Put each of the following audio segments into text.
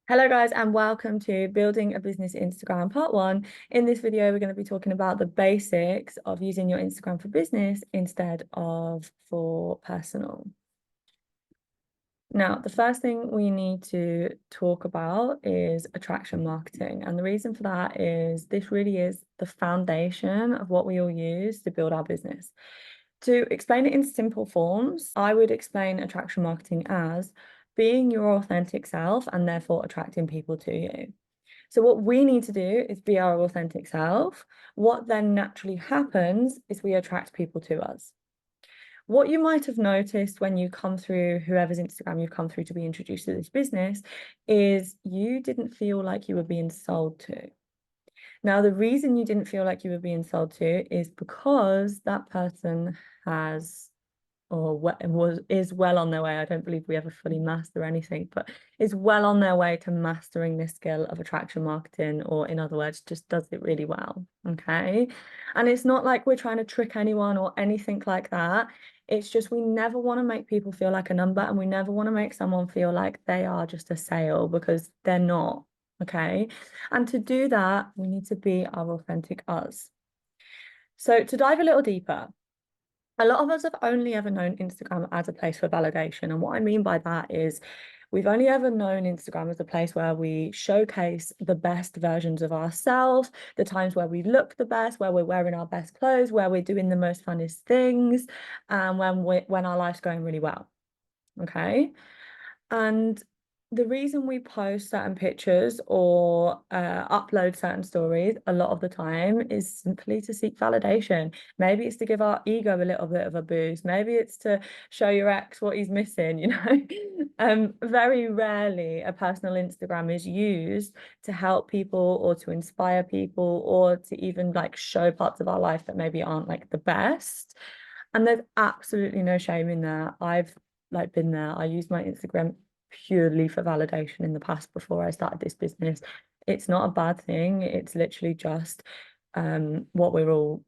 Hello guys and welcome to Building a Business Instagram Part 1. In this video, we're going to be talking about the basics of using your Instagram for business instead of for personal. Now, the first thing we need to talk about is attraction marketing. And the reason for that is this really is the foundation of what we all use to build our business. To explain it in simple forms, I would explain attraction marketing as being your authentic self and therefore attracting people to you. So what we need to do is be our authentic self. What then naturally happens is we attract people to us. What you might have noticed when you come through whoever's Instagram you've come through to be introduced to this business is you didn't feel like you were being sold to. Now, the reason you didn't feel like you were being sold to is because that person has is well on their way. I don't believe we ever fully master anything, but is well on their way to mastering this skill of attraction marketing, or in other words, just does it really well. Okay. And it's not like we're trying to trick anyone or anything like that. It's just we never want to make people feel like a number, and we never want to make someone feel like they are just a sale, because they're not. Okay. And to do that, we need to be our authentic us. So to dive a little deeper, a lot of us have only ever known Instagram as a place for validation. And what I mean by that is we've only ever known Instagram as a place where we showcase the best versions of ourselves, the times where we look the best, where we're wearing our best clothes, where we're doing the most funnest things, and when our life's going really well. Okay. And the reason we post certain pictures or upload certain stories a lot of the time is simply to seek validation. Maybe it's to give our ego a little bit of a boost. Maybe it's to show your ex what he's missing, you know. Very rarely a personal Instagram is used to help people or to inspire people or to even like show parts of our life that maybe aren't like the best. And there's absolutely no shame in that. I've like been there. I used my Instagram purely for validation in the past before I started this business. It's not a bad thing. It's literally just what we're all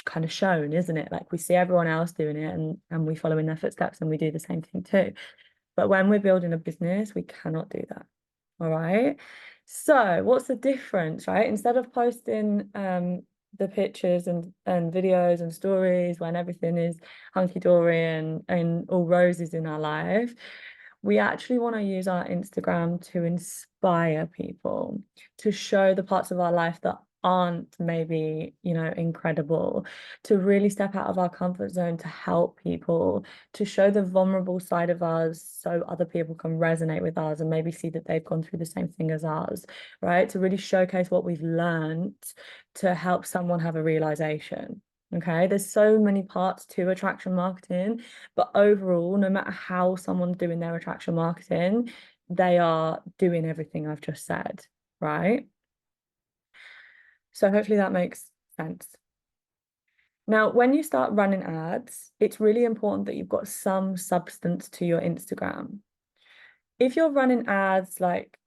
kind of shown, isn't it? Like we see everyone else doing it and we follow in their footsteps and we do the same thing too. But when we're building a business, we cannot do that. All right. So what's the difference, right? Instead of posting the pictures and videos and stories when everything is hunky-dory and all roses in our life, we actually want to use our Instagram to inspire people, to show the parts of our life that aren't maybe, incredible, to really step out of our comfort zone to help people, to show the vulnerable side of us so other people can resonate with us and maybe see that they've gone through the same thing as us, right? To really showcase what we've learned to help someone have a realization. Okay, there's so many parts to attraction marketing, but overall, no matter how someone's doing their attraction marketing, they are doing everything I've just said, right? So hopefully that makes sense. Now, when you start running ads, it's really important that you've got some substance to your Instagram. If you're running ads like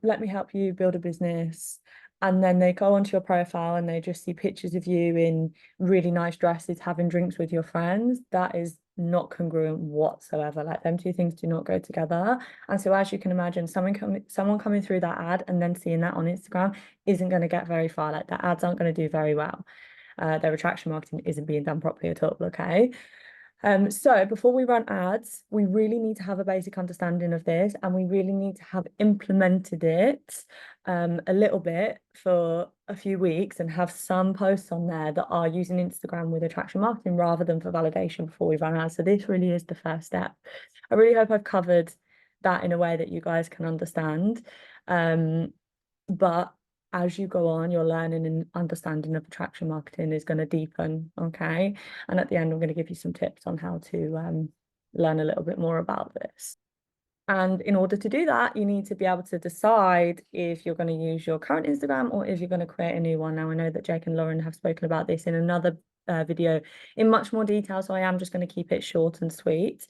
let me help you build a business, and then they go onto your profile and they just see pictures of you in really nice dresses having drinks with your friends, that is not congruent whatsoever. Like them two things do not go together. And so as you can imagine, someone coming through that ad and then seeing that on Instagram isn't going to get very far. Like the ads aren't going to do very well. Their attraction marketing isn't being done properly at all. Okay. So before we run ads, we really need to have a basic understanding of this, and we really need to have implemented it a little bit for a few weeks and have some posts on there that are using Instagram with attraction marketing rather than for validation before we run ads. So this really is the first step. I really hope I've covered that in a way that you guys can understand. But as you go on, your learning and understanding of attraction marketing is going to deepen, okay? And at the end, I'm going to give you some tips on how to learn a little bit more about this. And in order to do that, you need to be able to decide if you're going to use your current Instagram or if you're going to create a new one. Now, I know that Jake and Lauren have spoken about this in another video in much more detail, so I am just going to keep it short and sweet.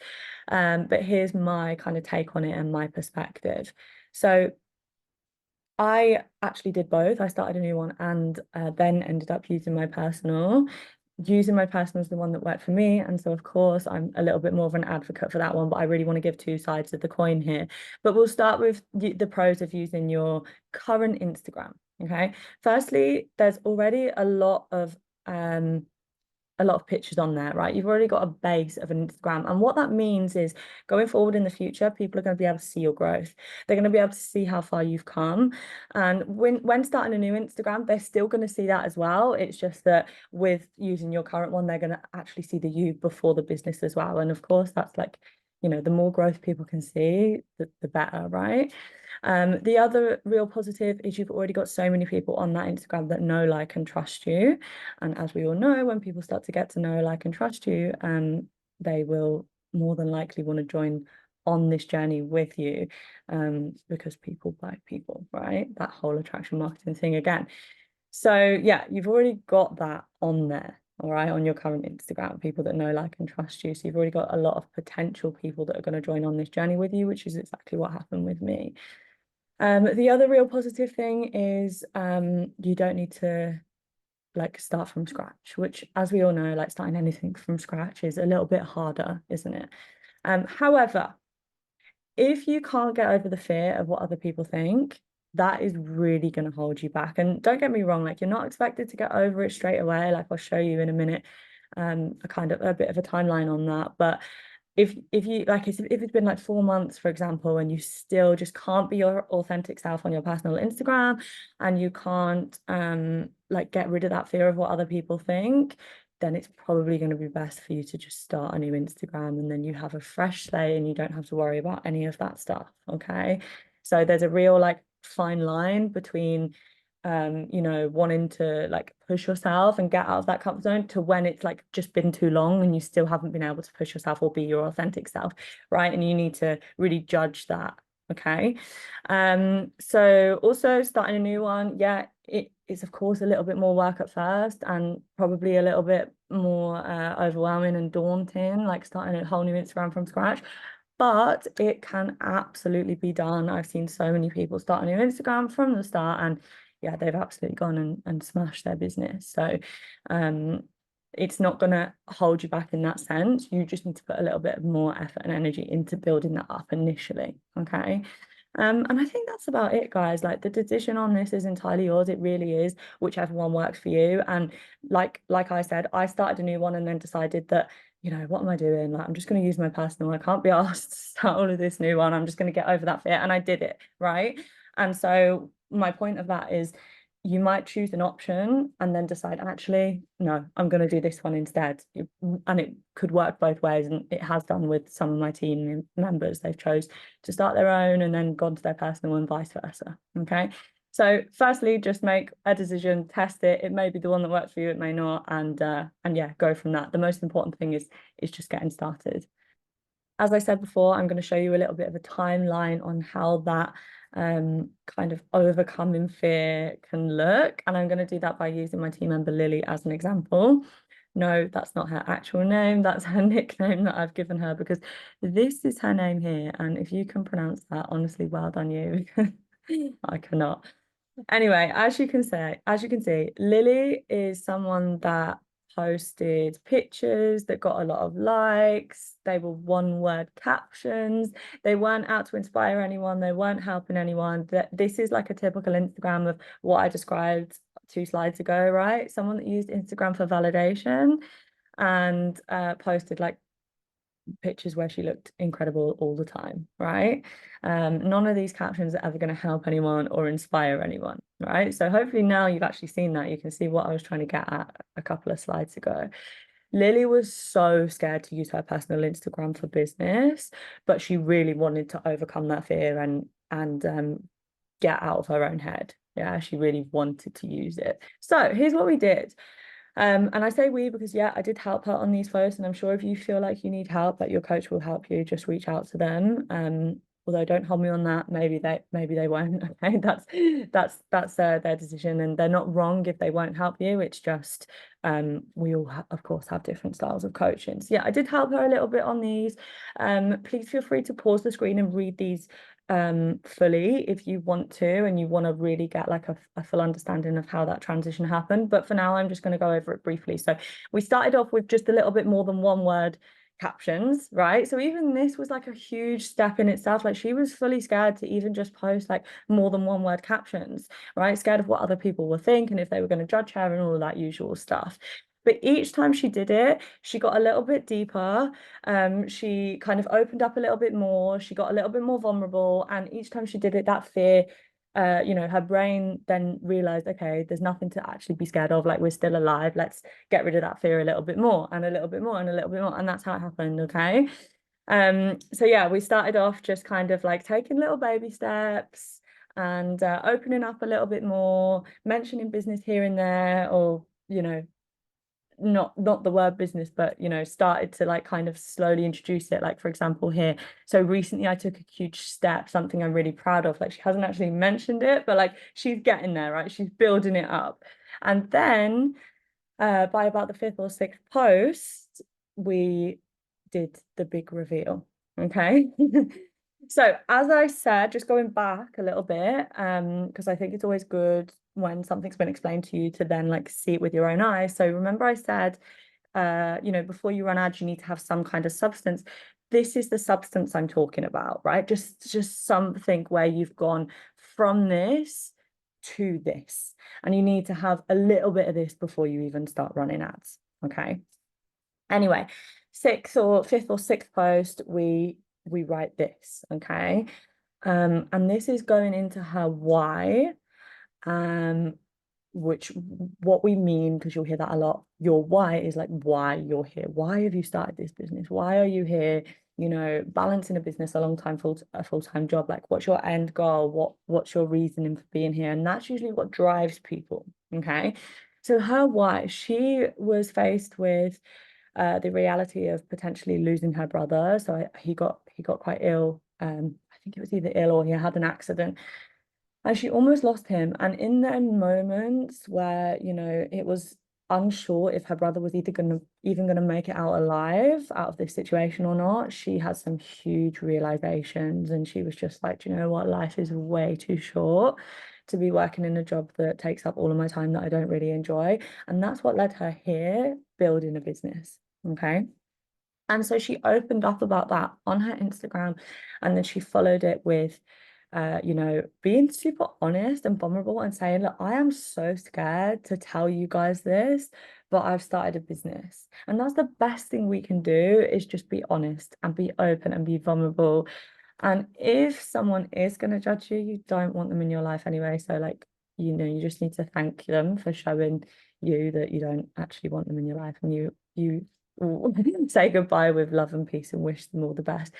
But here's my kind of take on it and my perspective. So I actually did both. I started a new one and then ended up using my personal. using my personal is the one that worked for me. And so, of course, I'm a little bit more of an advocate for that one, but I really want to give two sides of the coin here. But we'll start with the pros of using your current Instagram. Okay. Firstly, there's already a lot of pictures on there, right? You've already got a base of an Instagram. And what that means is going forward in the future, people are going to be able to see your growth. They're going to be able to see how far you've come. And when starting a new Instagram, they're still going to see that as well. It's just that with using your current one, they're going to actually see the you before the business as well. And of course, that's like, you know, the more growth people can see, the better, right? The other real positive is you've already got so many people on that Instagram that know, like, and trust you. And as we all know, when people start to get to know, like, and trust you, they will more than likely want to join on this journey with you, because people like people, right? That whole attraction marketing thing again. So yeah, you've already got that on there, all right, on your current Instagram, people that know, like, and trust you. So you've already got a lot of potential people that are going to join on this journey with you, which is exactly what happened with me. The other real positive thing is you don't need to like start from scratch, which, as we all know, like starting anything from scratch is a little bit harder, isn't it? However, if you can't get over the fear of what other people think, that is really going to hold you back. And don't get me wrong, like, you're not expected to get over it straight away. Like, I'll show you in a minute a bit of a timeline on that. But if you like, if it's been like 4 months, for example, and you still just can't be your authentic self on your personal Instagram, and you can't like get rid of that fear of what other people think, then it's probably going to be best for you to just start a new Instagram, and then you have a fresh slate and you don't have to worry about any of that stuff. Okay. So there's a real like fine line between you know, wanting to like push yourself and get out of that comfort zone, to when it's like just been too long and you still haven't been able to push yourself or be your authentic self, right? And you need to really judge that. Okay. So also starting a new one, yeah, it is of course a little bit more work at first, and probably a little bit more overwhelming and daunting, like starting a whole new Instagram from scratch. But it can absolutely be done. I've seen so many people start a new Instagram from the start, and yeah, they've absolutely gone and smashed their business. So it's not going to hold you back in that sense. You just need to put a little bit more effort and energy into building that up initially. Okay. And I think that's about it, guys. Like, the decision on this is entirely yours. It really is, whichever one works for you. And like I said, I started a new one and then decided that, you know, what am I doing? Like, I'm just going to use my personal. I can't be asked to start all of this new one. I'm just going to get over that fear. And I did it, right? And so my point of that is, you might choose an option and then decide, actually, no, I'm going to do this one instead. And it could work both ways. And it has done with some of my team members. They've chose to start their own and then gone to their personal, and vice versa. Okay. So firstly, just make a decision, test it. It may be the one that works for you, it may not. And yeah, go from that. The most important thing is just getting started. As I said before, I'm going to show you a little bit of a timeline on how that kind of overcoming fear can look. And I'm going to do that by using my team member Lily as an example. No, that's not her actual name. That's her nickname that I've given her, because this is her name here. And if you can pronounce that, honestly, well done you. I cannot. Anyway, as you can see, Lily is someone that posted pictures that got a lot of likes. They were one-word captions. They weren't out to inspire anyone. They weren't helping anyone. This is like a typical Instagram of what I described 2 slides ago, right? Someone that used Instagram for validation and posted like pictures where she looked incredible all the time, right? None of these captions are ever going to help anyone or inspire anyone, right? So hopefully now you've actually seen that. You can see what I was trying to get at a couple of slides ago. Lily was so scared to use her personal Instagram for business, but she really wanted to overcome that fear and get out of her own head. Yeah, she really wanted to use it. So here's what we did. And I say we because, yeah, I did help her on these posts, and I'm sure if you feel like you need help, that your coach will help you, just reach out to them. Although don't hold me on that. Maybe they won't. Okay, that's their decision, and they're not wrong if they won't help you. It's just we all of course have different styles of coaching. So yeah, I did help her a little bit on these. Please feel free to pause the screen and read these fully if you want to, and you want to really get like a full understanding of how that transition happened. But for now, I'm just going to go over it briefly. So we started off with just a little bit more than one word captions, right? So even this was like a huge step in itself. Like she was fully scared to even just post like more than one word captions, right? Scared of what other people were thinking, if they were going to judge her and all of that usual stuff. But each time she did it, she got a little bit deeper. She kind of opened up a little bit more. She got a little bit more vulnerable. And each time she did it, that fear, her brain then realized, okay, there's nothing to actually be scared of. Like, we're still alive. Let's get rid of that fear a little bit more and a little bit more and a little bit more. And that's how it happened. Okay. So yeah, we started off just kind of like taking little baby steps and opening up a little bit more, mentioning business here and there, or, not the word business, but started to like kind of slowly introduce it. Like, for example, here, so recently I took a huge step, something I'm really proud of. Like, she hasn't actually mentioned it, but like she's getting there, right? She's building it up. And then by about the fifth or sixth post, we did the big reveal. Okay. So as I said, just going back a little bit, because I think it's always good when something's been explained to you to then like see it with your own eyes. So remember I said, before you run ads, you need to have some kind of substance. This is the substance I'm talking about, right? Just something where you've gone from this to this, and you need to have a little bit of this before you even start running ads. Okay. Anyway, fifth or sixth post, we write this. Okay. And this is going into her why, which what we mean, because you'll hear that a lot. Your why is like why you're here. Why have you started this business? Why are you here? Balancing a business, a full-time job. Like, what's your end goal? What's your reasoning for being here? And that's usually what drives people. Okay. So her why, she was faced with the reality of potentially losing her brother. So he got quite ill. I think it was either ill or he had an accident, and she almost lost him. And in the moments where it was unsure if her brother was even gonna make it out alive out of this situation or not, she had some huge realizations, and she was just like, you know what, life is way too short to be working in a job that takes up all of my time that I don't really enjoy. And that's what led her here, building a business. Okay. And so she opened up about that on her Instagram, and then she followed it with, being super honest and vulnerable and saying, look, I am so scared to tell you guys this, but I've started a business. And that's the best thing we can do, is just be honest and be open and be vulnerable. And if someone is going to judge you, you don't want them in your life anyway. So like, you just need to thank them for showing you that you don't actually want them in your life, and you say goodbye with love and peace and wish them all the best.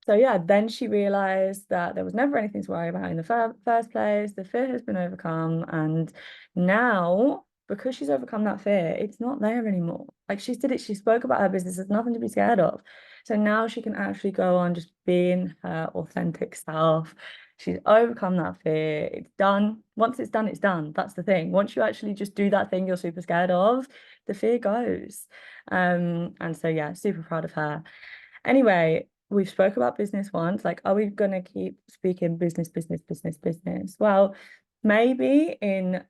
So yeah, then she realized that there was never anything to worry about in the first place. The fear has been overcome, and now, because she's overcome that fear, it's not there anymore. Like, she did it, she spoke about her business, there's nothing to be scared of. So now she can actually go on just being her authentic self. She's overcome that fear. It's done. Once it's done, it's done. That's the thing. Once you actually just do that thing you're super scared of, the fear goes. And so yeah, super proud of her. Anyway, we've spoke about business once. Like, are we gonna keep speaking business, business, business, business? Well, maybe in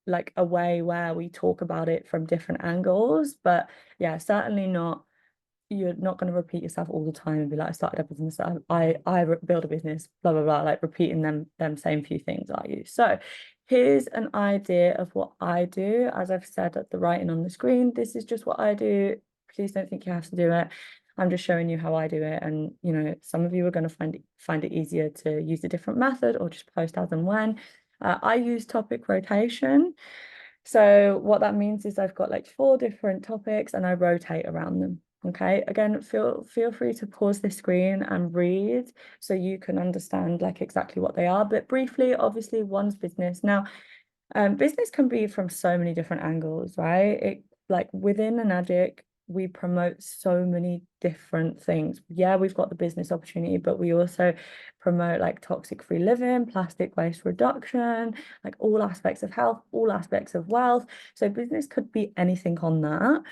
like a way where we talk about it from different angles, but yeah, certainly not. You're not going to repeat yourself all the time and be like, I started a business, I build a business, blah blah blah, like repeating them same few things, are you? So here's an idea of what I do. As I've said at the writing on the screen, this is just what I do. Please don't think you have to do it. I'm just showing you how I do it. And some of you are going to find it easier to use a different method or just post as and when. I use topic rotation. So what that means is I've got like 4 different topics and I rotate around them. Okay, again, feel free to pause this screen and read so you can understand like exactly what they are. But briefly, obviously, one's business. Now, business can be from so many different angles, right? It, like, within Enagic, we promote so many different things. Yeah, we've got the business opportunity, but we also promote like toxic free living, plastic waste reduction, like all aspects of health, all aspects of wealth. So business could be anything on that.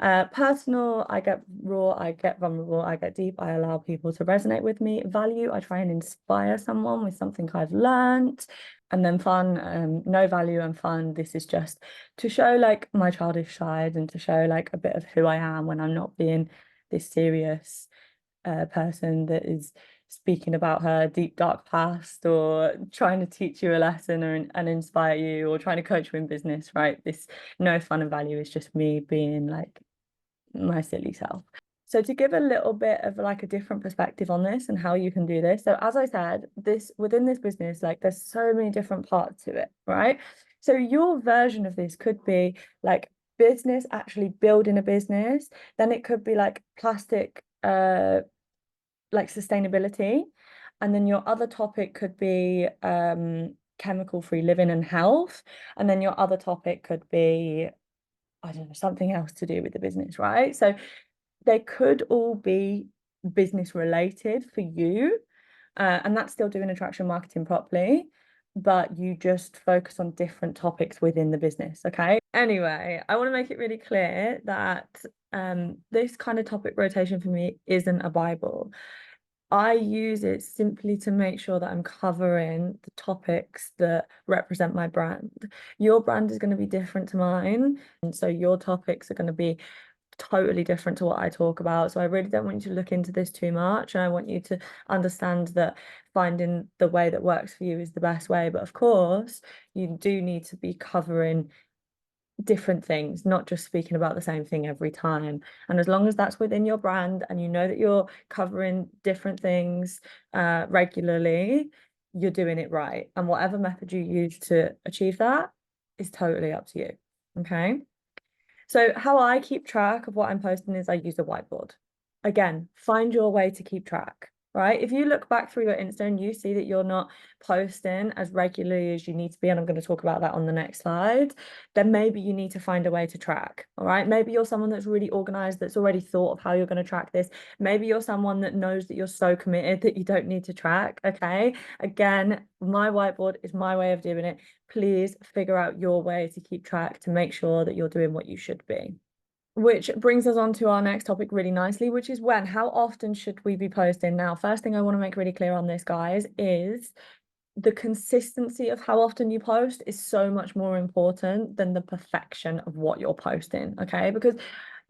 Personal, I get raw, I get vulnerable, I get deep, I allow people to resonate with me. Value, I try and inspire someone with something I've learned. And then fun, no value and fun. This is just to show like my childish side and to show like a bit of who I am when I'm not being this serious person that is speaking about her deep dark past or trying to teach you a lesson and inspire you or trying to coach you in business, right? This no fun and value is just me being like my silly self. So to give a little bit of like a different perspective on this and how you can do this. So as I said, this within this business, like there's so many different parts to it, right? So your version of this could be like business, actually building a business. Then it could be like plastic, like sustainability. And then your other topic could be chemical free living and health. And then your other topic could be, I don't know, something else to do with the business, right? So they could all be business related for you. And that's still doing attraction marketing properly, but you just focus on different topics within the business. Okay. Anyway, I want to make it really clear that this kind of topic rotation for me isn't a Bible. I use it simply to make sure that I'm covering the topics that represent my brand. Your brand is going to be different to mine, and so your topics are going to be totally different to what I talk about. So I really don't want you to look into this too much, and I want you to understand that finding the way that works for you is the best way. But of course, you do need to be covering different things, not just speaking about the same thing every time. And as long as that's within your brand and you know that you're covering different things regularly, you're doing it right. And whatever method you use to achieve that is totally up to you. Okay. So how I keep track of what I'm posting is I use a whiteboard. Again, find your way to keep track, right? If you look back through your Insta and you see that you're not posting as regularly as you need to be, and I'm going to talk about that on the next slide, then maybe you need to find a way to track, all right? Maybe you're someone that's really organized, that's already thought of how you're going to track this. Maybe you're someone that knows that you're so committed that you don't need to track, okay? Again, my whiteboard is my way of doing it. Please figure out your way to keep track to make sure that you're doing what you should be. Which brings us on to our next topic really nicely, which is when, how often should we be posting? Now, first thing I want to make really clear on this, guys, is the consistency of how often you post is so much more important than the perfection of what you're posting, okay? Because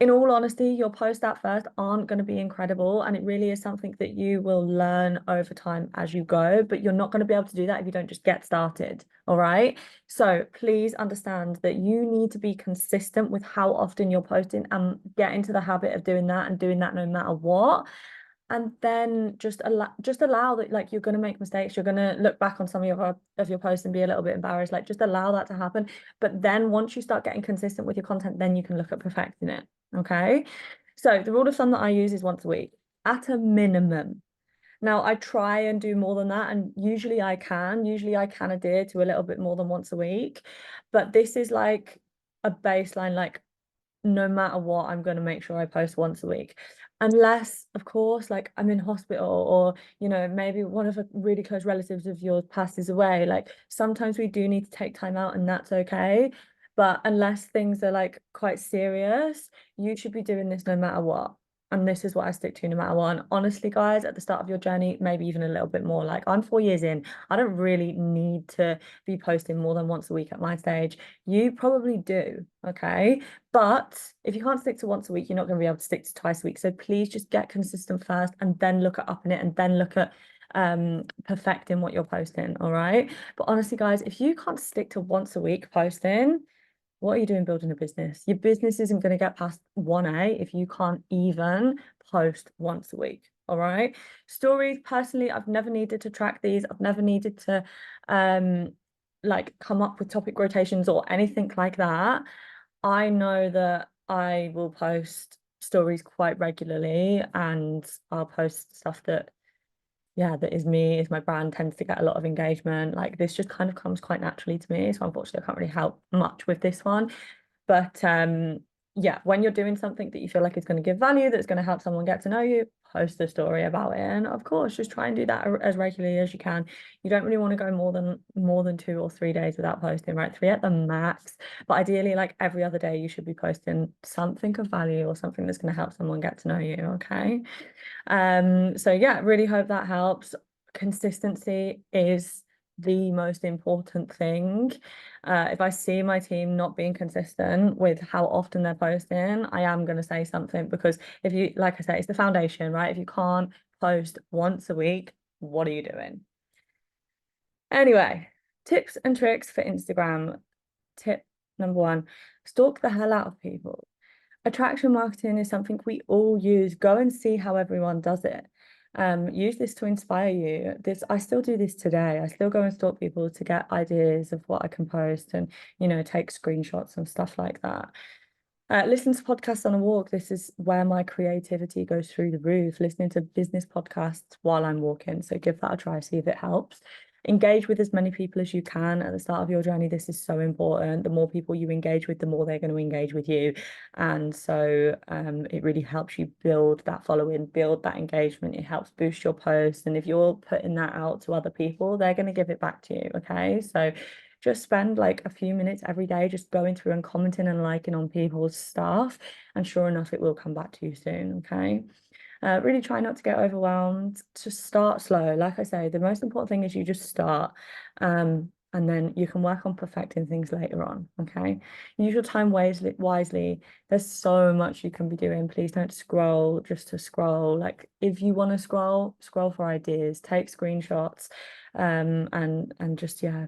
in all honesty, your posts at first aren't going to be incredible, and it really is something that you will learn over time as you go, but you're not going to be able to do that if you don't just get started, all right? So please understand that you need to be consistent with how often you're posting and get into the habit of doing that and doing that no matter what. And then just allow that, like, you're going to make mistakes, you're going to look back on some of your posts and be a little bit embarrassed, like just allow that to happen. But then once you start getting consistent with your content, then you can look at perfecting it. Okay, so the rule of thumb that I use is once a week at a minimum. Now I try and do more than that, and usually I can adhere to a little bit more than once a week, but this is like a baseline, like no matter what, I'm going to make sure I post once a week. Unless, of course, like I'm in hospital or, you know, maybe one of a really close relatives of yours passes away. Like sometimes we do need to take time out and that's okay. But unless things are like quite serious, you should be doing this no matter what. And this is what I stick to no matter what. And honestly, guys, at the start of your journey, maybe even a little bit more. Like I'm 4 years in, I don't really need to be posting more than once a week at my stage. You probably do, okay? But if you can't stick to once a week, you're not going to be able to stick to twice a week. So please just get consistent first and then look at upping it and then look at perfecting what you're posting. All right. But honestly, guys, if you can't stick to once a week posting, what are you doing building a business? Your business isn't going to get past 1A if you can't even post once a week. All right. Stories, personally, I've never needed to track these. I've never needed to like come up with topic rotations or anything like that. I know that I will post stories quite regularly, and I'll post stuff that, yeah, that is me, is my brand, tends to get a lot of engagement. Like this just kind of comes quite naturally to me. So unfortunately, I can't really help much with this one. But yeah, when you're doing something that you feel like is going to give value, that's going to help someone get to know you, post a story about it. And of course, just try and do that as regularly as you can. You don't really want to go more than 2 or 3 days without posting, right? 3 at the max. But ideally, like every other day, you should be posting something of value or something that's going to help someone get to know you. Okay. So yeah, really hope that helps. Consistency is the most important thing. If I see my team not being consistent with how often they're posting, I am going to say something, because if you, like I said, it's the foundation, right? If you can't post once a week, what are you doing? Anyway, tips and tricks for Instagram. Tip number one, stalk the hell out of people. Attraction marketing is something we all use. Go and see how everyone does it. Use this to inspire you. I still do this today. I still go and stalk people to get ideas of what I can post, and take screenshots and stuff like that. Listen to podcasts on a walk. This is where my creativity goes through the roof. Listening to business podcasts while I'm walking. So give that a try, see if it helps. Engage with as many people as you can at the start of your journey. This is so important. The more people you engage with, the more they're going to engage with you. And so it really helps you build that following, build that engagement. It helps boost your posts. And if you're putting that out to other people, they're going to give it back to you. Okay. So just spend like a few minutes every day just going through and commenting and liking on people's stuff, and sure enough, it will come back to you soon. Okay. Really try not to get overwhelmed. Just start slow. Like I say, the most important thing is you just start, and then you can work on perfecting things later on. Okay. Use your time wisely. There's so much you can be doing. Please don't scroll just to scroll. Like if you want to scroll for ideas, take screenshots, and just, yeah,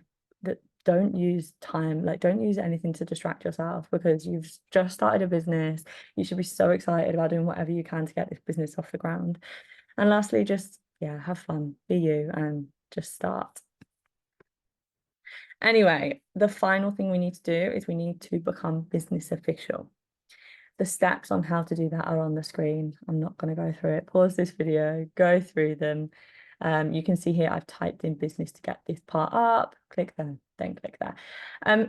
don't use time, like don't use anything to distract yourself, because you've just started a business. You should be so excited about doing whatever you can to get this business off the ground. And lastly, just, yeah, have fun, be you, and just start. Anyway, the final thing we need to do is we need to become business official. The steps on how to do that are on the screen. I'm not going to go through it. Pause this video, go through them. You can see here I've typed in business to get this part up. Click there, then click there.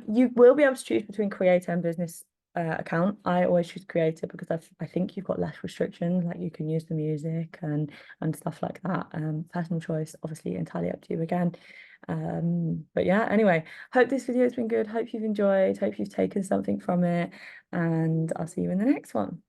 You will be able to choose between creator and business account. I always choose creator because I think you've got less restrictions, like you can use the music and stuff like that. Personal choice, obviously entirely up to you again. But yeah, anyway, hope this video has been good. Hope you've enjoyed, hope you've taken something from it, and I'll see you in the next one.